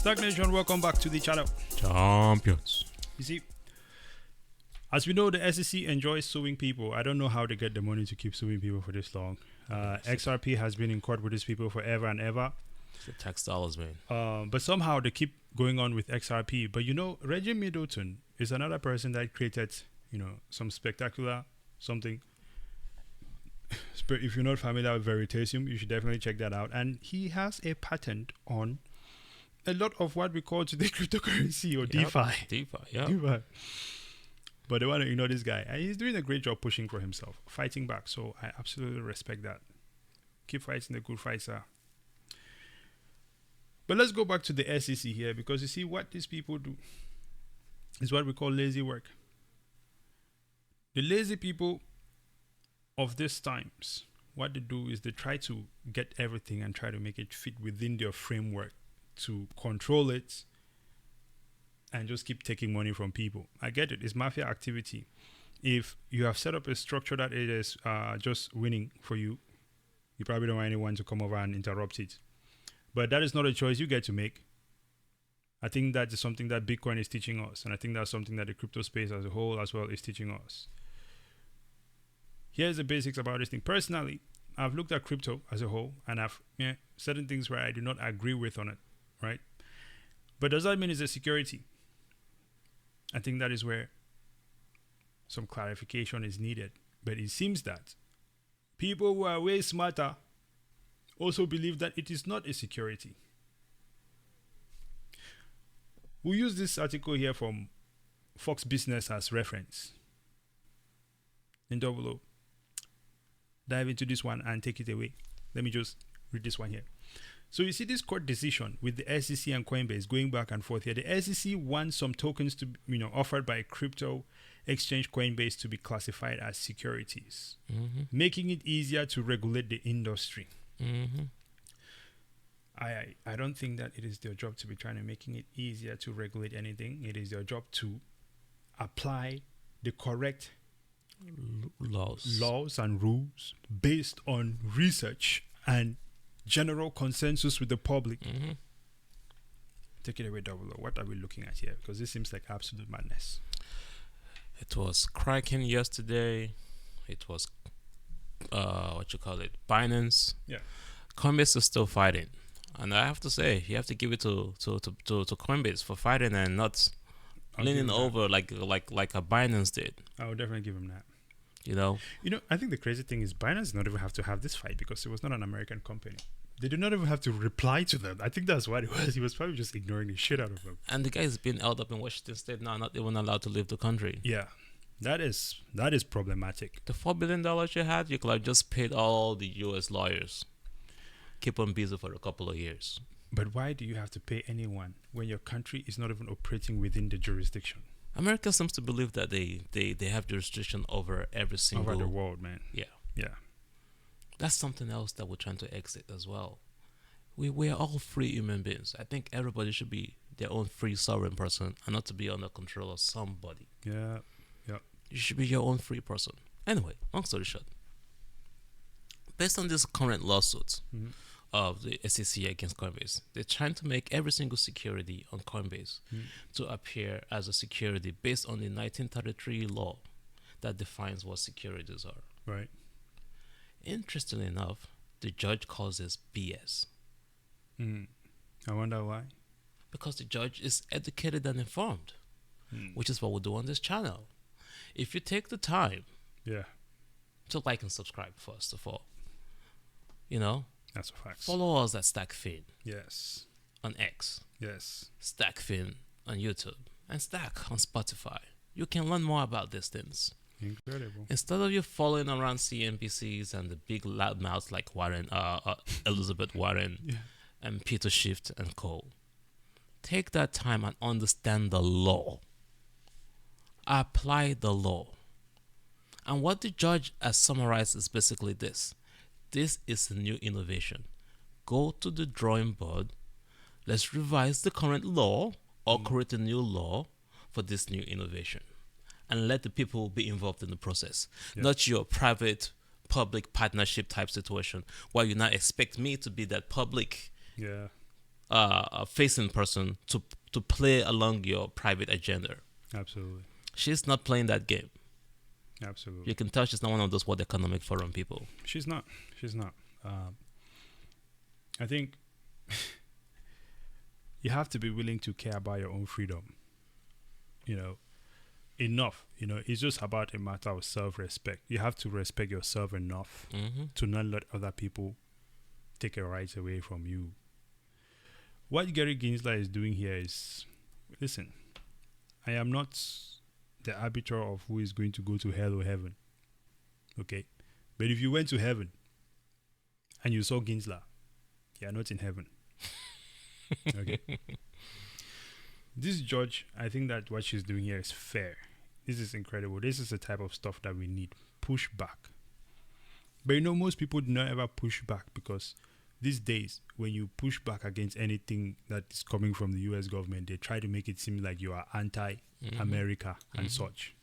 STAKK Nation, welcome back to the channel. Champions. You see, as we know, the SEC enjoys suing people. I don't know how they get the money to keep suing people for this long. XRP has been in court with these people forever and ever. It's the tax dollars, man. But somehow they keep going on with XRP. But you know, Reggie Middleton is another person that created, some spectacular something. If you're not familiar with Veritasium, you should definitely check that out. And he has a patent on a lot of what we call today cryptocurrency or DeFi. DeFi, yeah. DeFi. But they want to ignore this guy. And he's doing a great job pushing for himself, fighting back. So I absolutely respect that. Keep fighting the good fight, sir. But let's go back to the SEC here, because you see what these people do is what we call lazy work. The lazy people of these times, what they do is they try to get everything and try to make it fit within their framework to control it and just keep taking money from people. I get it. It's mafia activity. If you have set up a structure that it is just winning for you, you probably don't want anyone to come over and interrupt it. But that is not a choice you get to make. I think that is something that Bitcoin is teaching us. And I think that's something that the crypto space as a whole as well is teaching us. Here's the basics about this thing. Personally, I've looked at crypto as a whole, and I've certain things where I do not agree with on it, right? But does that mean it's a security? I think that is where some clarification is needed. But it seems that people who are way smarter also believe that it is not a security. We'll use this article here from Fox Business as reference. In double O. Dive into this one and take it away. Let me just read this one here. So you see this court decision with the SEC and Coinbase going back and forth here. The SEC wants some tokens to, offered by crypto exchange Coinbase to be classified as securities, making it easier to regulate the industry. I don't think that it is their job to be trying to making it easier to regulate anything. It is their job to apply the correct laws and rules based on research and general consensus with the public. Take it away, Double O. What are we looking at here? Because this seems like absolute madness. It was Kraken yesterday. It was Binance. Yeah. Coinbase is still fighting, and I have to say, you have to give it to Coinbase for fighting and not leaning over like a Binance did. I would definitely give him that. I think the crazy thing is Binance did not even have to have this fight because it was not an American company. They did not even have to reply to them. I think that's what it was. He was probably just ignoring the shit out of them. And the guy is being held up in Washington State now, not even allowed to leave the country. Yeah, that is problematic. The $4 billion you had, you could have just paid all the U.S. lawyers. Keep them busy for a couple of years. But why do you have to pay anyone when your country is not even operating within the jurisdiction? America seems to believe that they have jurisdiction over every single... Over the world, man. Yeah. Yeah. That's something else that we're trying to exit as well. We're all free human beings. I think everybody should be their own free sovereign person and not to be under control of somebody. Yeah. Yeah. You should be your own free person. Anyway, long story short. Based on this current lawsuit of the SEC against Coinbase, they're trying to make every single security on Coinbase to appear as a security based on the 1933 law that defines what securities are. Right. Interestingly enough, the judge calls this BS. I wonder why. Because the judge is educated and informed, which is what we do on this channel. If you take the time to like and subscribe, first of all, that's a fact. Follow us at STAKK Yes. on X. Yes. STAKK on YouTube. And STAKK on Spotify. You can learn more about these things. Incredible. Instead of you following around CNBCs and the big loudmouths like Warren, Elizabeth Warren and Peter Schiff and co. Take that time and understand the law. Apply the law. And what the judge has summarized is basically this. This is a new innovation. Go to the drawing board. Let's revise the current law or create a new law for this new innovation. And let the people be involved in the process. Not your private public partnership type situation where you now expect me to be that public facing person to play along your private agenda. Absolutely. She's not playing that game. Absolutely. You can tell she's not one of those World Economic Forum people. She's not. She's not. I think you have to be willing to care about your own freedom. Enough. It's just about a matter of self-respect. You have to respect yourself enough to not let other people take your rights away from you. What Gary Gensler is doing here is, listen, I am not the arbiter of who is going to go to hell or heaven. Okay? But if you went to heaven and you saw Gensler, you are not in heaven. Okay? This judge, I think that what she's doing here is fair. This is incredible. This is the type of stuff that we need. Push back. But most people do not ever push back, because these days, when you push back against anything that is coming from the US government, they try to make it seem like you are anti-America and such.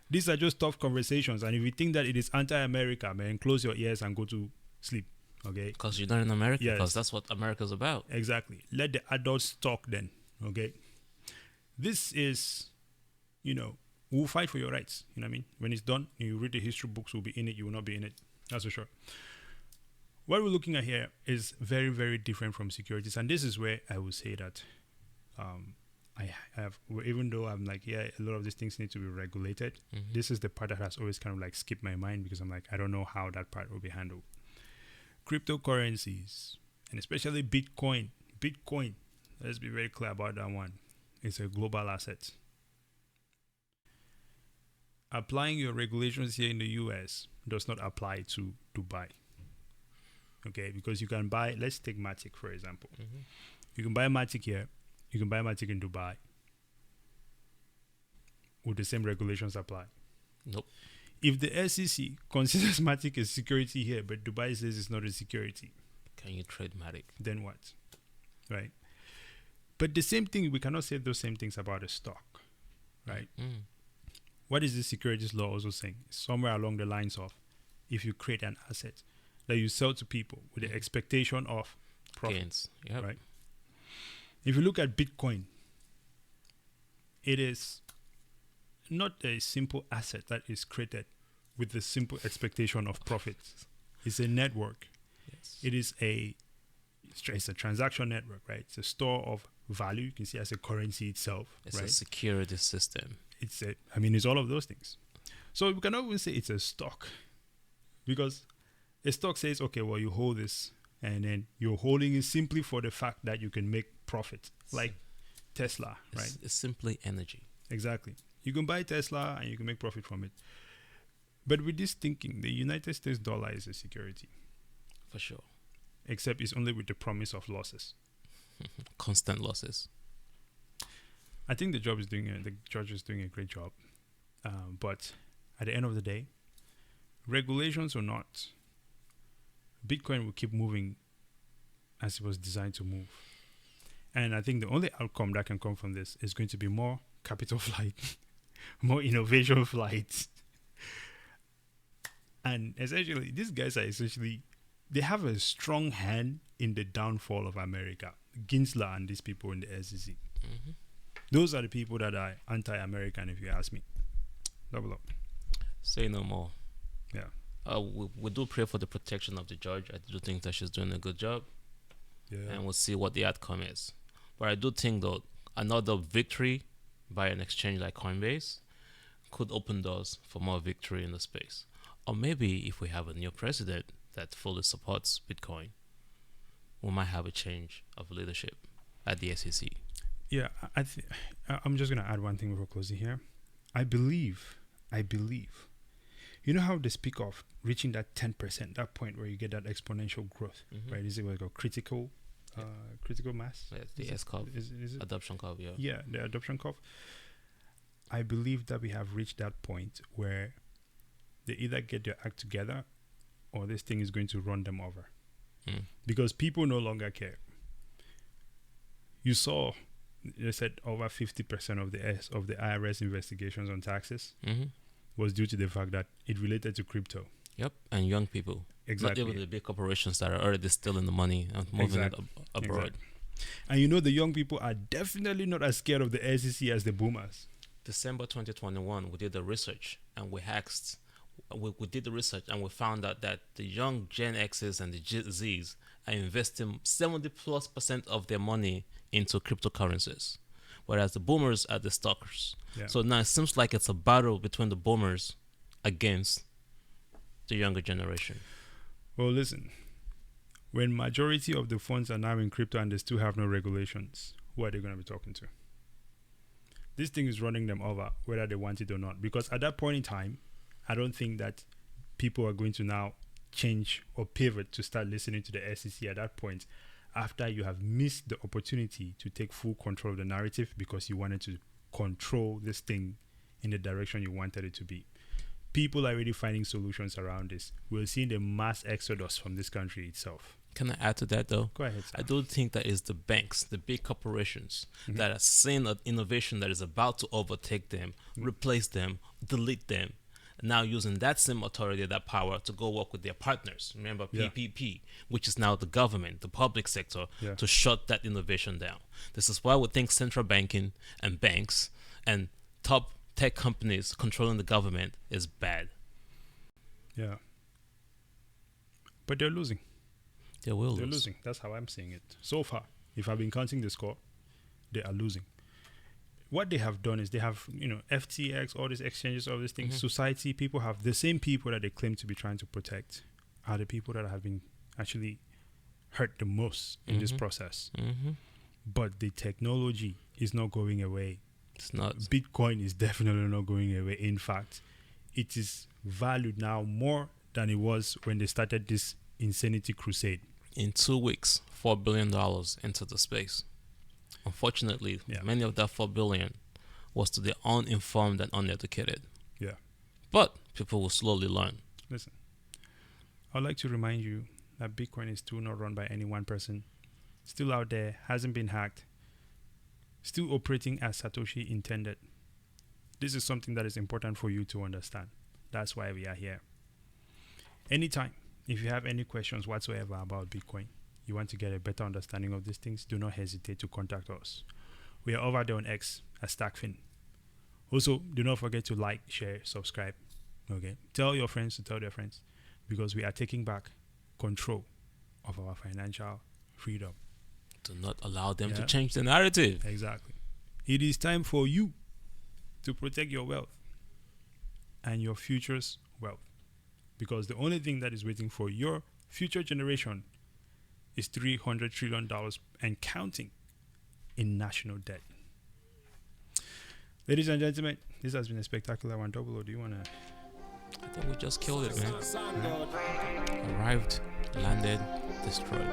These are just tough conversations. And if you think that it is anti-America, man, close your ears and go to sleep. Okay? Because you're not in America. Yes. Because that's what America's about. Exactly. Let the adults talk then. Okay? This is, we'll fight for your rights. You know what I mean? When it's done, you read the history books, we'll be in it, you will not be in it. That's for sure. What we're looking at here is very, very different from securities. And this is where I would say that I have, even though I'm like, yeah, a lot of these things need to be regulated, this is the part that has always kind of like skipped my mind, because I'm like, I don't know how that part will be handled. Cryptocurrencies, and especially Bitcoin. Bitcoin, let's be very clear about that one. It's a global asset. Applying your regulations here in the US does not apply to Dubai. Okay, because you can buy, let's take Matic for example. You can buy Matic here, you can buy Matic in Dubai. Would the same regulations apply? Nope. If the SEC considers Matic a security here, but Dubai says it's not a security, can you trade Matic? Then what? Right? But the same thing, we cannot say those same things about a stock, right? What is the securities law also saying? Somewhere along the lines of, if you create an asset that you sell to people with the expectation of profit, gains, yep. Right? If you look at Bitcoin, it is not a simple asset that is created with the simple expectation of profit. It's a network. Yes. It is it's a transaction network, right? It's a store of value. You can see it as a currency itself. It's right? a security system. It's all of those things. So we cannot even say it's a stock, because a stock says, okay, well, you hold this, and then you're holding it simply for the fact that you can make profit, like Tesla, right? It's simply energy. Exactly. You can buy Tesla and you can make profit from it. But with this thinking, the United States dollar is a security. For sure. Except it's only with the promise of losses. Constant losses. I think the judge is doing a great job. But at the end of the day, regulations or not, Bitcoin will keep moving as it was designed to move. And I think the only outcome that can come from this is going to be more capital flight, more innovation flight. And essentially, these guys are they have a strong hand in the downfall of America. Gensler and these people in the SEC. Those are the people that are anti-American, if you ask me. Double up. Say no more. Yeah. We do pray for the protection of the judge. I do think that she's doing a good job. Yeah. And we'll see what the outcome is. But I do think, though, another victory by an exchange like Coinbase could open doors for more victory in the space. Or maybe if we have a new president that fully supports Bitcoin, we might have a change of leadership at the SEC. Yeah, I'm just going to add one thing before closing here. I believe, you know how they speak of reaching that 10%, that point where you get that exponential growth, right? Is it like a critical mass? Yeah, the S-curve, is it? adoption curve, yeah. Yeah, the adoption curve. I believe that we have reached that point where they either get their act together or this thing is going to run them over. Because people no longer care. You saw, they said over 50% of the IRS investigations on taxes was due to the fact that it related to crypto. Yep, and young people. Exactly. Not even the big corporations that are already stealing the money and moving it abroad. Exactly. And you know the young people are definitely not as scared of the SEC as the boomers. December 2021, we did the research and we asked, we did the research and we found out that the young Gen X's and the Z's are investing 70+% of their money into cryptocurrencies, whereas the boomers are the stalkers. Yeah. So now it seems like it's a battle between the boomers against the younger generation. Well, listen, when majority of the funds are now in crypto and they still have no regulations, who are they going to be talking to? This thing is running them over, whether they want it or not. Because at that point in time, I don't think that people are going to now change or pivot to start listening to the SEC at that point, after you have missed the opportunity to take full control of the narrative because you wanted to control this thing in the direction you wanted it to be. People are already finding solutions around this. We're seeing the mass exodus from this country itself. Can I add to that though? Go ahead, sir. I don't think that it's the banks, the big corporations that are seeing an innovation that is about to overtake them, replace them, delete them, now using that same authority, that power to go work with their partners. Remember PPP, which is now the government, the public sector, to shut that innovation down. This is why we think central banking and banks and top tech companies controlling the government is bad. Yeah. But they're losing. They're They're losing. That's how I'm seeing it. So far, if I've been counting the score, they are losing. What they have done is they have, FTX, all these exchanges, all these things, society, people have the same people that they claim to be trying to protect are the people that have been actually hurt the most in this process. But the technology is not going away. It's not. Bitcoin is definitely not going away. In fact, it is valued now more than it was when they started this insanity crusade. In 2 weeks, $4 billion into the space. Unfortunately, many of that $4 billion was to the uninformed and uneducated. Yeah. But people will slowly learn. Listen, I'd like to remind you that Bitcoin is still not run by any one person. Still out there, hasn't been hacked. Still operating as Satoshi intended. This is something that is important for you to understand. That's why we are here. Anytime, if you have any questions whatsoever about Bitcoin, you want to get a better understanding of these things, do not hesitate to contact us. We are over there on X at STAKK. Also, do not forget to like, share, subscribe. Okay? Tell your friends to tell their friends, because we are taking back control of our financial freedom. Do not allow them to change the narrative. Exactly. It is time for you to protect your wealth and your future's wealth, because the only thing that is waiting for your future generation is $300 trillion and counting in national debt. Ladies and gentlemen, this has been a spectacular one. Double O, do you want to? I think we just killed it, man. Arrived, landed, destroyed.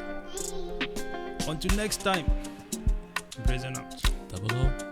Until next time, brazen out. Double O.